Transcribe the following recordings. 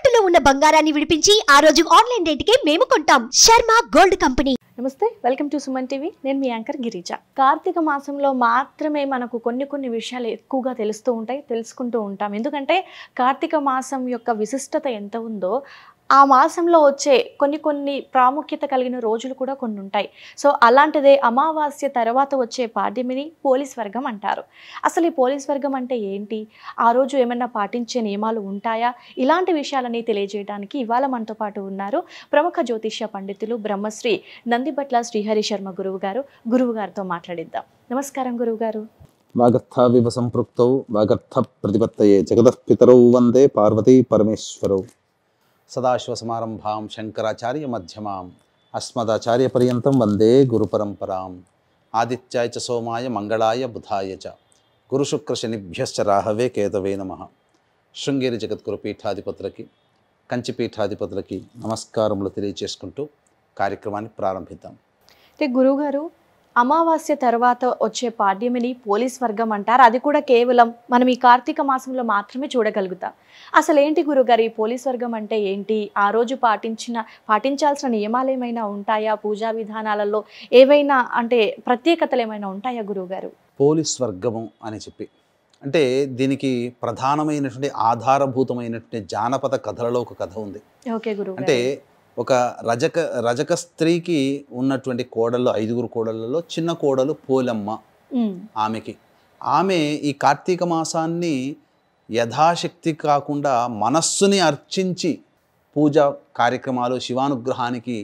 తాకట్టులో ఉన్న బంగారాన్ని విడిపించి ఆ రోజు ఆన్లైన్ రేటుకే మేము కొంటాం. Sharma gold company. నమస్తే, వెల్కమ్ టు సుమన్ టీవీ. నేను మీ యాంకర్ గిరిజ. కార్తీక మాసంలో మాత్రమే మనకు కొన్ని విషయాలు ఎక్కువగా తెలుసుకుంటూ ఉంటాం. ఎందుకంటే కార్తీక మాసం యొక్క విశిష్టత ఎంత ఉందో ఆ మాసంలో వచ్చే కొన్ని ప్రాముఖ్యత కలిగిన రోజులు కూడా కొన్ని ఉంటాయి. సో అలాంటిదే అమావాస్య తర్వాత వచ్చే పాడ్యమిని పోలీస్ వర్గం అంటారు. అసలు ఈ పోలీస్ వర్గం అంటే ఏంటి, ఆ రోజు ఏమైనా పాటించే నియమాలు ఉంటాయా, ఇలాంటి విషయాలని తెలియజేయడానికి ఇవాళ మనతో పాటు ఉన్నారు ప్రముఖ జ్యోతిష్య పండితులు బ్రహ్మశ్రీ నందిబట్ల శ్రీహరి శర్మ గురువు గారితో మాట్లాడిద్దాం. నమస్కారం గురువుగారు. వాగర్థావివ సంపృక్తౌ వాగర్థ ప్రతిపత్తయే జగతః పితరౌ వందే పార్వతీ పరమేశ్వరౌ. సదాశివసమారంభాం శంకరాచార్య మధ్యమాం అస్మదాచార్య పర్యంతం వందే గురు పరంపరాం. ఆదిత్యాయ చ సోమాయ మంగళాయ బుధాయ చ గురుశుక్రశనిభ్యశ్చ రాహవే కేతవే నమః. శృంగేరి జగద్గురు పీఠాధిపతులకి, కంచి పీఠాధిపతులకి నమస్కారములు తెలియజేసుకుంటూ కార్యక్రమాన్ని ప్రారంభిద్దాం. అంటే గురువుగారు, అమావాస్య తర్వాత వచ్చే పాడ్యమిని పోలీస్ వర్గం అంటారు. అది కూడా కేవలం మనం ఈ కార్తీక మాసంలో మాత్రమే చూడగలుగుతాం. అసలు ఏంటి గురుగారు ఈ పోలీస్ వర్గం అంటే ఏంటి? ఆ రోజు పాటించాల్సిన నియమాలు ఏమైనా ఉంటాయా? పూజా విధానాలలో ఏవైనా అంటే ప్రత్యేకతలు ఏమైనా ఉంటాయా గురువుగారు? పోలీస్ వర్గము అని చెప్పి అంటే దీనికి ప్రధానమైనటువంటి ఆధారభూతమైనటువంటి జానపద కథలలో ఒక కథ ఉంది. ఓకే గురువు. అంటే ఒక రజక స్త్రీకి ఉన్నటువంటి కోడళ్ళు, 5 కోడళ్ళలో చిన్న కోడలు పోలమ్మ. ఆమె ఈ కార్తీక మాసాన్ని యథాశక్తి కాకుండా మనస్సుని అర్చించి పూజా కార్యక్రమాలు శివానుగ్రహానికి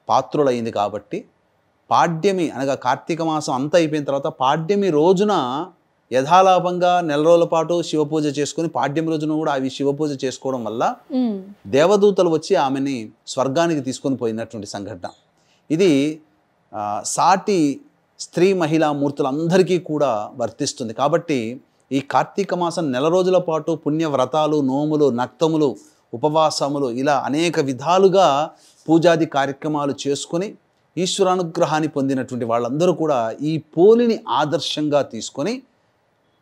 పాత్రులైంది కాబట్టి పాడ్యమి అనగా కార్తీక మాసం అంతా అయిపోయిన తర్వాత పాడ్యమి రోజున యథాలాపంగా నెల రోజుల పాటు శివపూజ చేసుకుని పాడ్యమి రోజున కూడా అవి శివపూజ చేసుకోవడం వల్ల దేవదూతలు వచ్చి ఆమెని స్వర్గానికి తీసుకొని పోయినటువంటి సంఘటన ఇది. సాటి స్త్రీ మహిళా మూర్తులందరికీ కూడా వర్తిస్తుంది. కాబట్టి ఈ కార్తీక మాసం నెల రోజుల పాటు పుణ్యవ్రతాలు, నోములు, నక్తములు, ఉపవాసములు ఇలా అనేక విధాలుగా పూజాది కార్యక్రమాలు చేసుకొని ఈశ్వరానుగ్రహాన్ని పొందినటువంటి వాళ్ళందరూ కూడా ఈ పోలిని ఆదర్శంగా తీసుకొని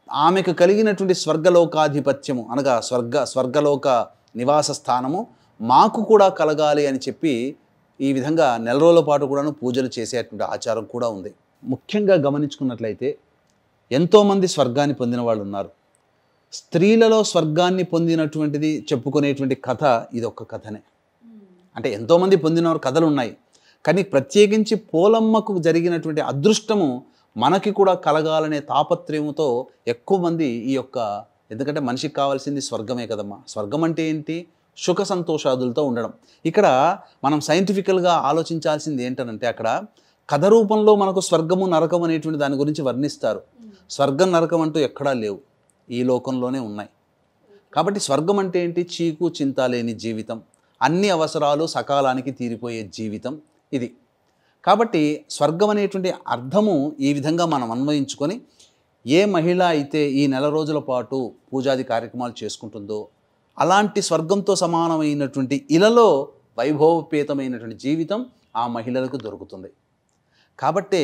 ఆమెకు కలిగినటువంటి స్వర్గలోకాధిపత్యము అనగా స్వర్గలోక నివాస స్థానము మాకు కూడా కలగాలి అని చెప్పి ఈ విధంగా నెల రోజుల పాటు కూడాను పూజలు చేసేటువంటి ఆచారం కూడా ఉంది. ముఖ్యంగా గమనించుకున్నట్లయితే ఎంతోమంది స్వర్గాన్ని పొందిన వాళ్ళు ఉన్నారు. స్త్రీలలో స్వర్గాన్ని పొందినటువంటిది చెప్పుకునేటువంటి కథ ఇది ఒక్క కథనే. అంటే ఎంతోమంది పొందిన కథలు ఉన్నాయి, కానీ ప్రత్యేకించి పోలమ్మకు జరిగినటువంటి అదృష్టము మనకి కూడా కలగాలనే తాపత్రయంతో ఎక్కువ మంది ఈ యొక్క, ఎందుకంటే మనిషికి కావాల్సింది స్వర్గమే కదమ్మా. స్వర్గం అంటే ఏంటి? సుఖ సంతోషాదులతో ఉండడం. ఇక్కడ మనం సైంటిఫికల్గా ఆలోచించాల్సింది ఏంటనంటే అక్కడ కథ రూపంలో మనకు స్వర్గము నరకం అనేటువంటి దాని గురించి వర్ణిస్తారు. స్వర్గం నరకం అంటూ ఎక్కడా లేవు, ఈ లోకంలోనే ఉన్నాయి. కాబట్టి స్వర్గం అంటే ఏంటి? చీకు చింత లేని జీవితం, అన్ని అవసరాలు సకాలానికి తీరిపోయే జీవితం ఇది. కాబట్టి స్వర్గం అనేటువంటి అర్థము ఈ విధంగా మనం అన్వయించుకొని ఏ మహిళ అయితే ఈ నెల రోజుల పాటు పూజాది కార్యక్రమాలు చేసుకుంటుందో అలాంటి స్వర్గంతో సమానమైనటువంటి ఇలలో వైభవపేతమైనటువంటి జీవితం ఆ మహిళలకు దొరుకుతుంది. కాబట్టే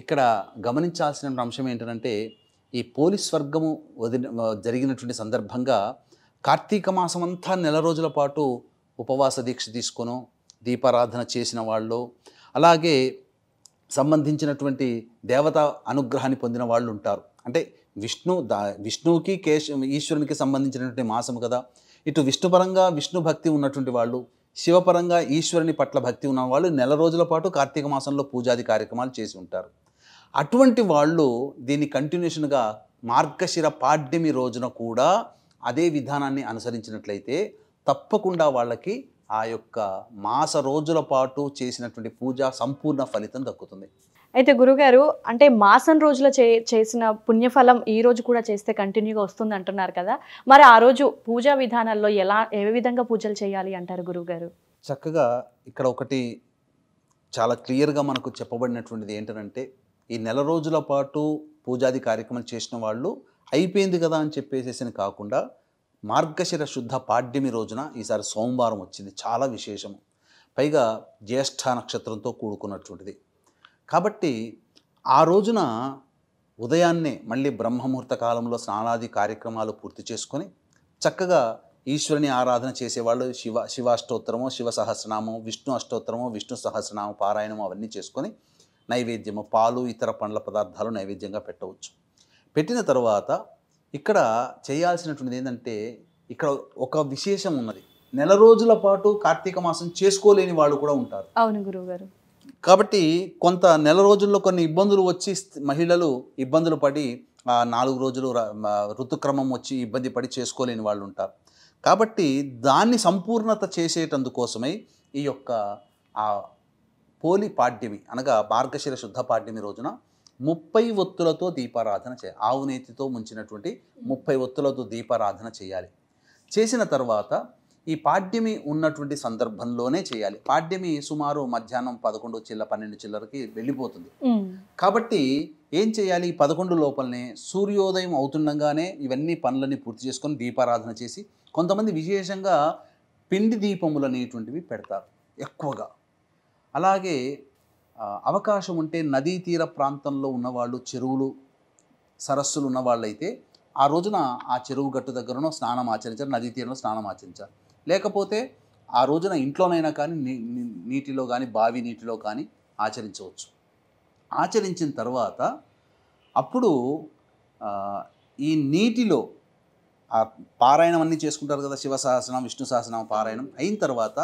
ఇక్కడ గమనించాల్సిన అంశం ఏంటంటే ఈ పోలీస్ స్వర్గము జరిగినటువంటి సందర్భంగా కార్తీక మాసం అంతా నెల రోజుల పాటు ఉపవాస దీక్ష తీసుకొనో దీపారాధన చేసిన వాళ్ళు, అలాగే సంబంధించినటువంటి దేవత అనుగ్రహాన్ని పొందిన వాళ్ళు ఉంటారు. అంటే విష్ణువుకి ఈశ్వరునికి సంబంధించినటువంటి మాసం కదా. ఇటు విష్ణుపరంగా విష్ణు భక్తి ఉన్నటువంటి వాళ్ళు, శివపరంగా ఈశ్వరుని పట్ల భక్తి ఉన్న వాళ్ళు నెల రోజుల పాటు కార్తీక మాసంలో పూజాది కార్యక్రమాలు చేసి ఉంటారు. అటువంటి వాళ్ళు దీన్ని కంటిన్యూషన్గా మార్గశిర పాడ్యమి రోజున కూడా అదే విధానాన్ని అనుసరించినట్లయితే తప్పకుండా వాళ్ళకి ఆ యొక్క మాస రోజుల పాటు చేసినటువంటి పూజ సంపూర్ణ ఫలితం దక్కుతుంది. అయితే గురుగారు, అంటే మాసం రోజుల చేసిన పుణ్యఫలం ఈ రోజు కూడా చేస్తే కంటిన్యూగా వస్తుంది అంటున్నారు కదా, మరి ఆ రోజు పూజా విధానాల్లో ఏ విధంగా పూజలు చేయాలి అంటారు గురువుగారు? చక్కగా ఇక్కడ ఒకటి చాలా క్లియర్గా మనకు చెప్పబడినటువంటిది ఏంటంటే ఈ నెల రోజుల పాటు పూజాది కార్యక్రమాలు చేసిన వాళ్ళు అయిపోయింది కదా అని చెప్పేసేసి కాకుండా మార్గశిర శుద్ధ పాడ్యమి రోజున ఈసారి సోమవారం వచ్చింది, చాలా విశేషము. పైగా జ్యేష్ఠ నక్షత్రంతో కూడుకున్నటువంటిది. కాబట్టి ఆ రోజున ఉదయాన్నే మళ్ళీ బ్రహ్మముహూర్త కాలంలో స్నానాది కార్యక్రమాలు పూర్తి చేసుకొని చక్కగా ఈశ్వరుని ఆరాధన చేసేవాళ్ళు శివాష్టోత్తరము, శివ సహస్రనామం, విష్ణు అష్టోత్తరము, విష్ణు సహస్రనామ పారాయణము అవన్నీ చేసుకొని నైవేద్యము, పాలు, ఇతర పండ్ల పదార్థాలు నైవేద్యంగా పెట్టవచ్చు. పెట్టిన తర్వాత ఇక్కడ చేయాల్సినటువంటిది ఏంటంటే, ఇక్కడ ఒక విశేషం ఉన్నది. నెల రోజుల పాటు కార్తీక మాసం చేసుకోలేని వాళ్ళు కూడా ఉంటారు. అవును గురువుగారు. కాబట్టి కొంత నెల రోజుల్లో కొన్ని ఇబ్బందులు వచ్చి మహిళలు ఇబ్బందులు పడి 4 రోజులు ఋతుక్రమం వచ్చి ఇబ్బంది పడి చేసుకోలేని వాళ్ళు ఉంటారు. కాబట్టి దాన్ని సంపూర్ణత చేసేటందుకోసమై ఈ యొక్క పోలి పాడ్యమి అనగా మార్గశిర శుద్ధ పాడ్యమి రోజున 30 ఒత్తులతో దీపారాధన చేయాలి. ఆవు నేతితో ముంచినటువంటి 30 ఒత్తులతో దీపారాధన చేయాలి. చేసిన తర్వాత ఈ పాడ్యమి ఉన్నటువంటి సందర్భంలోనే చేయాలి. పాడ్యమి సుమారు మధ్యాహ్నం 11 చిల్లర 12 చిల్లరకి వెళ్ళిపోతుంది. కాబట్టి ఏం చేయాలి? 11 లోపలనే సూర్యోదయం అవుతుండగానే ఇవన్నీ పనులన్నీ పూర్తి చేసుకొని దీపారాధన చేసి, కొంతమంది విశేషంగా పిండి దీపములు అనేటువంటివి పెడతారు ఎక్కువగా. అలాగే అవకాశం ఉంటే నదీ తీర ప్రాంతంలో ఉన్నవాళ్ళు, చెరువులు సరస్సులు ఉన్నవాళ్ళైతే ఆ రోజున ఆ చెరువు గట్టు దగ్గరనో స్నానం ఆచరించారు, నదీ తీరంలో స్నానం ఆచరించారు. లేకపోతే ఆ రోజున ఇంట్లోనైనా కానీ నీటిలో కానీ బావి నీటిలో కానీ ఆచరించవచ్చు. ఆచరించిన తర్వాత అప్పుడు ఈ నీటిలో ఆ పారాయణం అన్నీ చేసుకుంటారు కదా, శివ సహస్రనామం, విష్ణు సహస్రనామం పారాయణం అయిన తర్వాత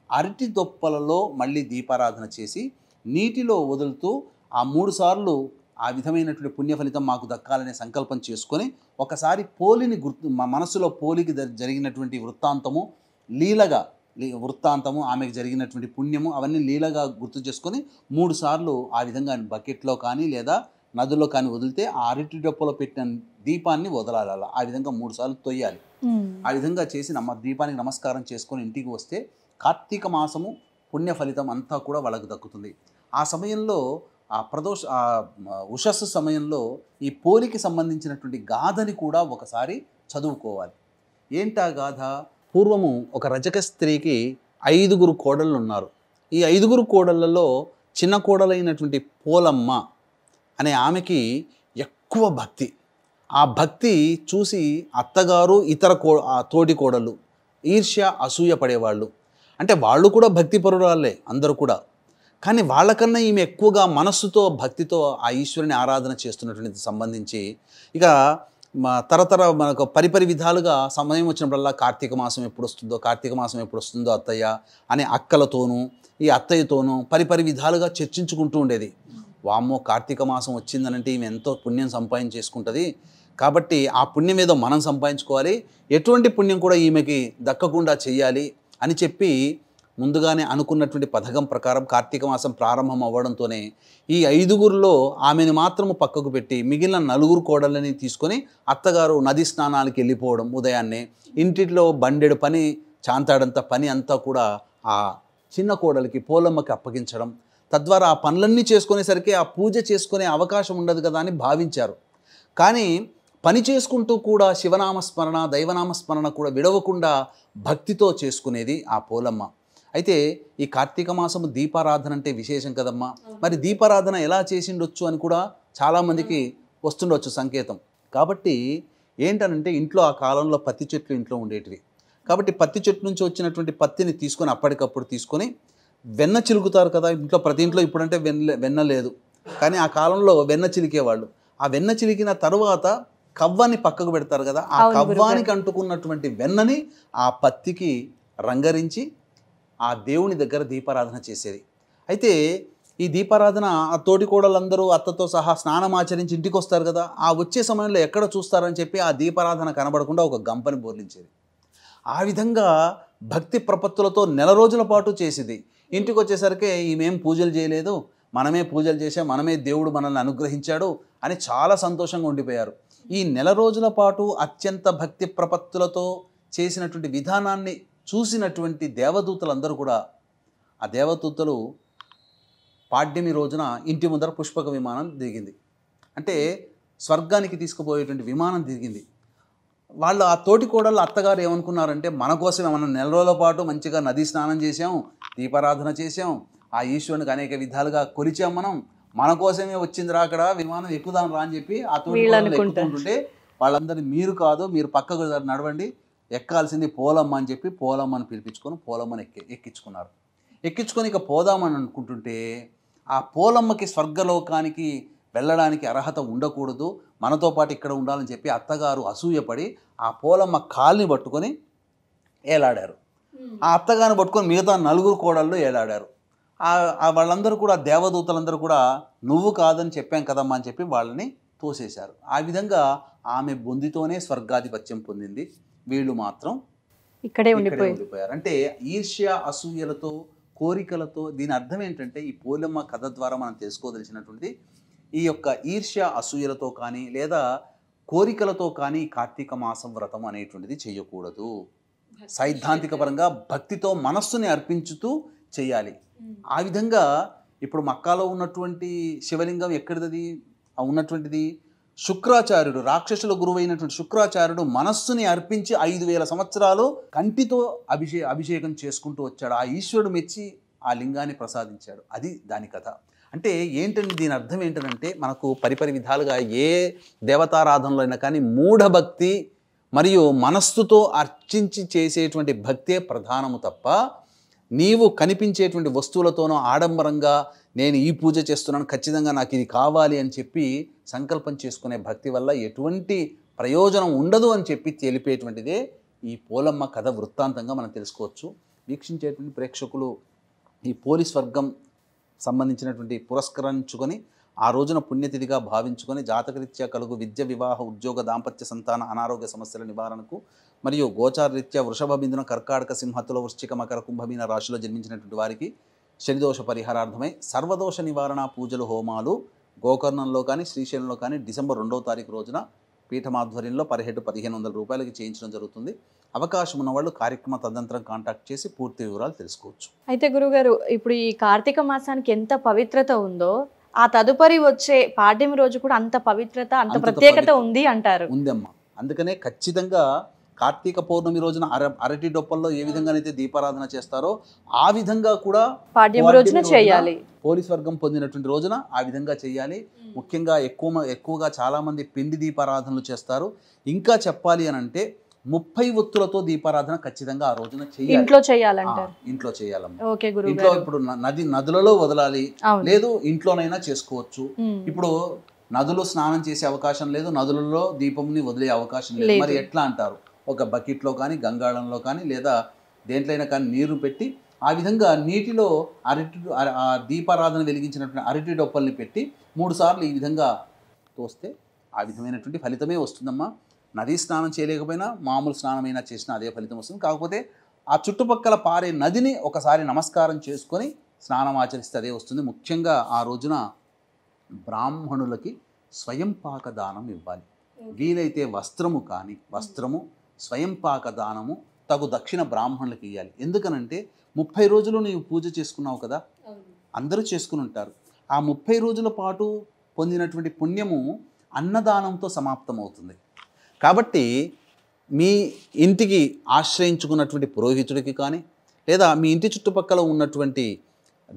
అరటి దొప్పలలో మళ్ళీ దీపారాధన చేసి నీటిలో వదులుతూ ఆ 3 సార్లు ఆ విధమైనటువంటి పుణ్య ఫలితం మాకు దక్కాలనే సంకల్పం చేసుకొని ఒకసారి పోలిని మా మనసులో పోలికి జరిగినటువంటి వృత్తాంతము, వృత్తాంతము, ఆమెకు జరిగినటువంటి పుణ్యము అవన్నీ లీలగా గుర్తు చేసుకొని 3 సార్లు ఆ విధంగా బకెట్లో కానీ లేదా నదుల్లో కానీ వదిలితే ఆ అరటి డొప్పలో పెట్టిన దీపాన్ని వదలాలి. అలా ఆ విధంగా 3 సార్లు తొయ్యాలి. ఆ విధంగా చేసి దీపానికి నమస్కారం చేసుకొని ఇంటికి వస్తే కార్తీక మాసము పుణ్య ఫలితం అంతా కూడా వాళ్ళకు దక్కుతుంది. ఆ సమయంలో ఉషస్సు సమయంలో ఈ పోలికి సంబంధించినటువంటి గాథని కూడా ఒకసారి చదువుకోవాలి. ఏంటా గాథ? పూర్వము ఒక రజక స్త్రీకి 5 కోడళ్ళు ఉన్నారు. ఈ 5 కోడళ్ళలో చిన్న కోడలైనటువంటి పోలమ్మ అనే ఆమెకి ఎక్కువ భక్తి. ఆ భక్తి చూసి అత్తగారు, ఇతర తోటి కోడళ్ళు ఈర్ష్య, అసూయ పడేవాళ్ళు. అంటే వాళ్ళు కూడా భక్తిపరురాలే అందరూ కూడా. కానీ వాళ్ళకన్నా ఈమె ఎక్కువగా మనస్సుతో భక్తితో ఆ ఈశ్వరుని ఆరాధన చేస్తున్నటువంటి సంబంధించి ఇక మనకు పరిపరి విధాలుగా సమయం వచ్చినప్పుడల్లా కార్తీక మాసం ఎప్పుడు వస్తుందో అత్తయ్య అనే అక్కలతోనూ ఈ అత్తయ్యతోనూ పరిపరి విధాలుగా చర్చించుకుంటూ ఉండేది. వామ్మో, కార్తీక మాసం వచ్చిందనంటే ఈమె ఎంతో పుణ్యం సంపాదించేసుకుంటుంది, కాబట్టి ఆ పుణ్యం ఏదో మనం సంపాదించుకోవాలి, ఎటువంటి పుణ్యం కూడా ఈమెకి దక్కకుండా చెయ్యాలి అని చెప్పి ముందుగానే అనుకున్నటువంటి పథకం ప్రకారం కార్తీక మాసం ప్రారంభం అవ్వడంతోనే ఈ 5గురిలో ఆమెను మాత్రము పక్కకు పెట్టి మిగిలిన 4 కోడళ్ళని తీసుకొని అత్తగారు నది స్నానానికి వెళ్ళిపోవడం, ఉదయాన్నే ఇంటిలో బండెడు పని, చాంతాడంత పని అంతా కూడా ఆ చిన్న కోడలికి పోలమ్మకి అప్పగించడం, తద్వారా ఆ పనులన్నీ చేసుకునేసరికి ఆ పూజ చేసుకునే అవకాశం ఉండదు కదా అని భావించారు. కానీ పని చేసుకుంటూ కూడా శివనామస్మరణ, దైవనామస్మరణ కూడా విడవకుండా భక్తితో చేసుకునేది ఆ పోలమ్మ. అయితే ఈ కార్తీక మాసము దీపారాధన అంటే విశేషం కదమ్మా. మరి దీపారాధన ఎలా చేసిండొచ్చు అని కూడా చాలామందికి వస్తుండొచ్చు సంకేతం. కాబట్టి ఏంటనంటే ఇంట్లో ఆ కాలంలో పత్తి చెట్లు ఇంట్లో ఉండేటివి. కాబట్టి పత్తి చెట్టు నుంచి వచ్చినటువంటి పత్తిని తీసుకొని అప్పటికప్పుడు తీసుకొని వెన్న చిలుకుతారు కదా ఇంట్లో, ప్రతి ఇంట్లో. ఇప్పుడంటే వెన్న లేదు, కానీ ఆ కాలంలో వెన్న చిలికేవాళ్ళు. ఆ వెన్న చిలికిన తరువాత కవ్వాన్ని పక్కకు పెడతారు కదా, ఆ కవ్వానికి అంటుకున్నటువంటి వెన్నని ఆ పత్తికి రంగరించి ఆ దేవుని దగ్గర దీపారాధన చేసేది. అయితే ఈ దీపారాధన ఆ తోటి కోడలందరూ అత్తతో సహా స్నానం ఆచరించి ఇంటికి వస్తారు కదా, ఆ వచ్చే సమయంలో ఎక్కడ చూస్తారని చెప్పి ఆ దీపారాధన కనబడకుండా ఒక గంపని బోర్లించేది. ఆ విధంగా భక్తి ప్రపత్తులతో నెల రోజుల పాటు చేసేది. ఇంటికి వచ్చేసరికి ఈమెం పూజలు చేయలేదు, మనమే పూజలు చేసాం, మనమే దేవుడు మనల్ని అనుగ్రహించాడు అని చాలా సంతోషంగా ఉండిపోయారు. ఈ నెల రోజుల పాటు అత్యంత భక్తి ప్రపత్తులతో చేసినటువంటి విధానాన్ని చూసినటువంటి దేవదూతలందరూ కూడా, ఆ దేవదూతలు పాడ్యమి రోజున ఇంటి ముందర పుష్పక విమానం దిగింది. అంటే స్వర్గానికి తీసుకుపోయేటువంటి విమానం దిగింది. వాళ్ళు ఆ తోటి కోడళ్ళు అత్తగారు ఏమనుకున్నారంటే, మన కోసం మనం నెల రోజుల పాటు మంచిగా నదీ స్నానం చేసాం, దీపారాధన చేసాం, ఆ ఈశ్వరునికి అనేక విధాలుగా కొలిచాం, మన కోసమే వచ్చిందిరా అక్కడ విమానం, ఎక్కుదాం రా అని చెప్పి ఆ తోటి కోడళ్ళు ఎక్కుతుంటే వాళ్ళందరినీ మీరు కాదు, మీరు పక్కకు నడవండి, ఎక్కాల్సింది పోలమ్మ అని చెప్పి పోలమ్మని పిలిపించుకొని పోలమ్మని ఎక్కించుకున్నారు. ఎక్కించుకొని ఇక పోదామని అనుకుంటుంటే ఆ పోలమ్మకి స్వర్గలోకానికి వెళ్ళడానికి అర్హత ఉండకూడదు, మనతో పాటు ఇక్కడ ఉండాలని చెప్పి అత్తగారు అసూయపడి ఆ పోలమ్మ కాల్ని పట్టుకొని ఏలాడారు. ఆ అత్తగారిని పట్టుకొని మిగతా 4 కోడళ్ళు ఏలాడారు. వాళ్ళందరూ కూడా దేవదూతలందరూ కూడా నువ్వు కాదని చెప్పాం కదమ్మా అని చెప్పి వాళ్ళని తోసేశారు. ఆ విధంగా ఆమె బొందితోనే స్వర్గాధిపత్యం పొందింది, వీళ్ళు మాత్రం ఇక్కడే ఉండిపోయారు. అంటే ఈర్ష్య అసూయలతో కోరికలతో, దీని అర్థం ఏంటంటే ఈ పోలమ్మ కథ ద్వారా మనం తెలుసుకోదలిసినటువంటిది ఈ యొక్క ఈర్ష్య అసూయలతో కానీ లేదా కోరికలతో కానీ కార్తీక మాసం వ్రతం అనేటువంటిది చేయకూడదు. సైద్ధాంతిక పరంగా భక్తితో మనస్సుని అర్పించుతూ చేయాలి. ఆ విధంగా ఇప్పుడు మక్కాలో ఉన్నటువంటి శివలింగం ఎక్కడిది ఉన్నటువంటిది? శుక్రాచార్యుడు, రాక్షసుల గురువైనటువంటి శుక్రాచార్యుడు మనస్సుని అర్పించి 5000 సంవత్సరాలు కంటితో అభిషేకం చేసుకుంటూ వచ్చాడు. ఆ ఈశ్వరుడు మెచ్చి ఆ లింగాన్ని ప్రసాదించాడు. అది దాని కథ. అంటే ఏంటంటే దీని అర్థం ఏంటంటే మనకు పరిపరి విధాలుగా ఏ దేవతారాధనలో అయినా కానీ మూఢభక్తి మరియు మనస్సుతో అర్చించి చేసేటువంటి భక్తే ప్రధానము తప్ప నీవు కనిపించేటువంటి వస్తువులతోనో ఆడంబరంగా నేను ఈ పూజ చేస్తున్నాను, ఖచ్చితంగా నాకు ఇది కావాలి అని చెప్పి సంకల్పం చేసుకునే భక్తి వల్ల ఎటువంటి ప్రయోజనం ఉండదు అని చెప్పి తెలిపేటువంటిదే ఈ పోలమ్మ కథ వృత్తాంతంగా మనం తెలుసుకోవచ్చు. వీక్షించేటువంటి ప్రేక్షకులు ఈ పోలీస్ వర్గం సంబంధించినటువంటి పురస్కరించుకొని ఆ రోజున పుణ్యతిథిగా భావించుకొని జాతకరీత్యా కలుగు విద్య, వివాహ, ఉద్యోగ, దాంపత్య, సంతాన, అనారోగ్య సమస్యల నివారణకు మరియు గోచారరీత్యా వృషభ, బిందున, కర్కాటక, సింహతుల, వృశ్చిక, మకర, కుంభమీన రాశిలో జన్మించినటువంటి వారికి శనిదోష పరిహారార్థమై సర్వదోష నివారణ పూజలు, హోమాలు గోకర్ణంలో కానీ శ్రీశైలంలో కానీ డిసెంబర్ 2వ తారీఖు రోజున పీఠమాధ్వర్యంలో పర్ హెడ్ 1500 రూపాయలకి చేయించడం జరుగుతుంది. అవకాశం ఉన్నవాళ్ళు కార్యక్రమ తదనంతరం కాంటాక్ట్ చేసి పూర్తి వివరాలు తెలుసుకోవచ్చు. అయితే గురుగారు, ఇప్పుడు ఈ కార్తీక మాసానికి ఎంత పవిత్రత ఉందో ఆ తదుపరి వచ్చే పాడ్యమి రోజు కూడా అంత పవిత్రత, అంత ప్రత్యేకత ఉంది అంటారు. ఉందమ్మా. అందుకనే ఖచ్చితంగా కార్తీక పౌర్ణమి రోజున అరటి డొప్పల్లో ఏ విధంగానైతే దీపారాధన చేస్తారో ఆ విధంగా కూడా పాడ్యమి రోజున చేయాలి. పోలీస్ వర్గం పొందినటువంటి రోజున ఆ విధంగా చేయాలి. ముఖ్యంగా ఎక్కువగా చాలామంది పిండి దీపారాధనలు చేస్తారు. ఇంకా చెప్పాలి అని అంటే 30 ఒత్తులతో దీపారాధన ఖచ్చితంగా ఆ రోజున చేయాలి. ఇంట్లో చేయాలంటారు. ఇంట్లో చేయాలమ్మా. ఓకే గురుగారు. ఇంట్లో ఇప్పుడు నదులలో వదలాలి, లేదు ఇంట్లోనైనా చేసుకోవచ్చు. ఇప్పుడు నదులు స్నానం చేసే అవకాశం లేదు, నదులలో దీపంని వదిలే అవకాశం లేదు. మరి ఎట్లా అంటారు? ఒక బకెట్లో కానీ గంగాళంలో కానీ లేదా దేంట్లైనా కానీ నీరు పెట్టి ఆ విధంగా నీటిలో దీపారాధన వెలిగించినటువంటి అరటి డొప్పల్ని పెట్టి 3 సార్లు ఈ విధంగా తోస్తే ఆ విధమైనటువంటి ఫలితమే వస్తుందమ్మా. నదీ స్నానం చేయలేకపోయినా మామూలు స్నానమైనా చేసినా అదే ఫలితం వస్తుంది. కాకపోతే ఆ చుట్టుపక్కల పారే నదిని ఒకసారి నమస్కారం చేసుకొని స్నానం ఆచరిస్తే అదే వస్తుంది. ముఖ్యంగా ఆ రోజున బ్రాహ్మణులకి స్వయంపాక దానం ఇవ్వాలి. వీలైతే వస్త్రము స్వయంపాక దానము తగు దక్షిణ బ్రాహ్మణులకు ఇవ్వాలి. ఎందుకనంటే 30 రోజులు నీవు పూజ చేసుకున్నావు కదా, అందరూ చేసుకుని ఉంటారు. ఆ 30 రోజుల పాటు పొందినటువంటి పుణ్యము అన్నదానంతో సమాప్తమవుతుంది. కాబట్టి మీ ఇంటికి ఆశ్రయించుకున్నటువంటి పురోహితుడికి కానీ లేదా మీ ఇంటి చుట్టుపక్కల ఉన్నటువంటి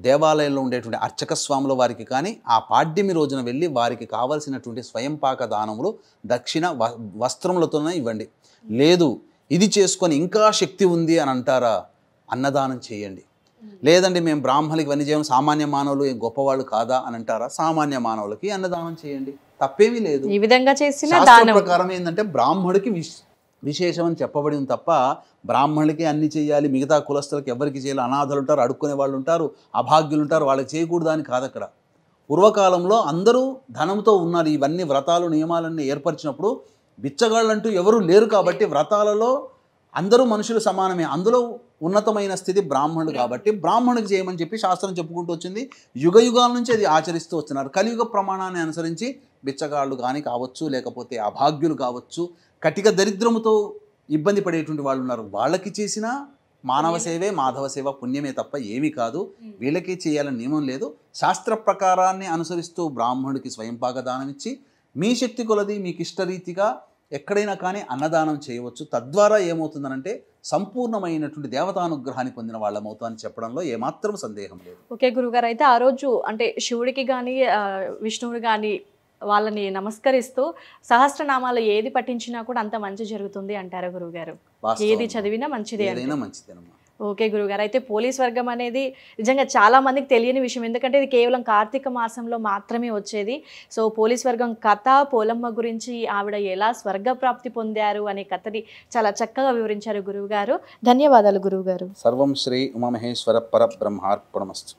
దేవాలయంలో ఉండేటువంటి అర్చక స్వాముల వారికి కానీ ఆ పాడ్యమి రోజున వెళ్ళి వారికి కావలసినటువంటి స్వయంపాక దానములు దక్షిణ వస్త్రములతోనే ఇవ్వండి. లేదు ఇది చేసుకొని ఇంకా శక్తి ఉంది అని అంటారా, అన్నదానం చేయండి. లేదండి మేము బ్రాహ్మణులకి ఇవన్నీ చేయడం, సామాన్య మానవులు ఏం గొప్పవాళ్ళు కాదా అని అంటారా, సామాన్య మానవులకి అన్నదానం చేయండి, తప్పేమీ లేదు. ఈ విధంగా చేసిన శాస్త్ర ప్రకారం ఏంటంటే బ్రాహ్మణుడికి విశేషం అని చెప్పబడింది తప్ప బ్రాహ్మణులకి అన్ని చేయాలి, మిగతా కులస్తులకి ఎవరికి చేయాలి, అనాథలు ఉంటారు, అడుక్కునే వాళ్ళు ఉంటారు, అభాగ్యులు ఉంటారు, వాళ్ళకి చేయకూడదు అని కాదు. అక్కడ పూర్వకాలంలో అందరూ ధనంతో ఉన్నారు. ఇవన్నీ వ్రతాలు నియమాలన్నీ ఏర్పరిచినప్పుడు బిచ్చగాళ్ళంటూ ఎవరు లేరు కాబట్టి వ్రతాలలో అందరూ మనుషులు సమానమే. అందులో ఉన్నతమైన స్థితి బ్రాహ్మణుడు కాబట్టి బ్రాహ్మణుడికి చేయమని చెప్పి శాస్త్రం చెప్పుకుంటూ వచ్చింది. యుగ యుగాల నుంచి అది ఆచరిస్తూ వస్తున్నారు. కలియుగ ప్రమాణాన్ని అనుసరించి బిచ్చగాళ్ళు కానీ కావచ్చు, లేకపోతే అభాగ్యులు కావచ్చు, కటిక దరిద్రముతో ఇబ్బంది పడేటువంటి వాళ్ళు ఉన్నారు. వాళ్ళకి చేసిన మానవ సేవే మాధవ సేవ పుణ్యమే తప్ప ఏమీ కాదు. వీళ్ళకి చేయాలని నియమం లేదు. శాస్త్ర ప్రకారాన్ని అనుసరిస్తూ బ్రాహ్మణుడికి స్వయంపాక దానం ఇచ్చి మీ శక్తి కొలది మీకు ఇష్టరీతిగా ఎక్కడైనా కానీ అన్నదానం చేయవచ్చు. తద్వారా ఏమవుతుందనంటే సంపూర్ణమైనటువంటి దేవతానుగ్రహాన్ని పొందిన వాళ్ళమవుతామని చెప్పడంలో ఏమాత్రం సందేహం లేదు. ఓకే గురుగారు, అయితే ఆ రోజు అంటే శివుడికి కానీ విష్ణువుని కానీ వాళ్ళని నమస్కరిస్తూ సహస్రనామాలు ఏది పఠించినా కూడా అంత మంచి జరుగుతుంది అంటారా గురుగారు? ఏది చదివినా మంచిదే అంటే. ఏదైనా మంచిదేనమ్మా. ఓకే గురుగారు, అయితే పోలీస్ వర్గం అనేది నిజంగా చాలా మందికి తెలియని విషయం, ఎందుకంటే ఇది కేవలం కార్తీక మాసంలో మాత్రమే వచ్చేది. సో పోలీస్ వర్గం కథ, పోలమ్మ గురించి ఆవిడ ఎలా స్వర్గప్రాప్తి పొందారు అనే కథని చాలా చక్కగా వివరించారు గురువుగారు. ధన్యవాదాలు గురువుగారు. సర్వం శ్రీ ఉమామహేశ్వర పరబ్రహ్మార్పణమస్తు.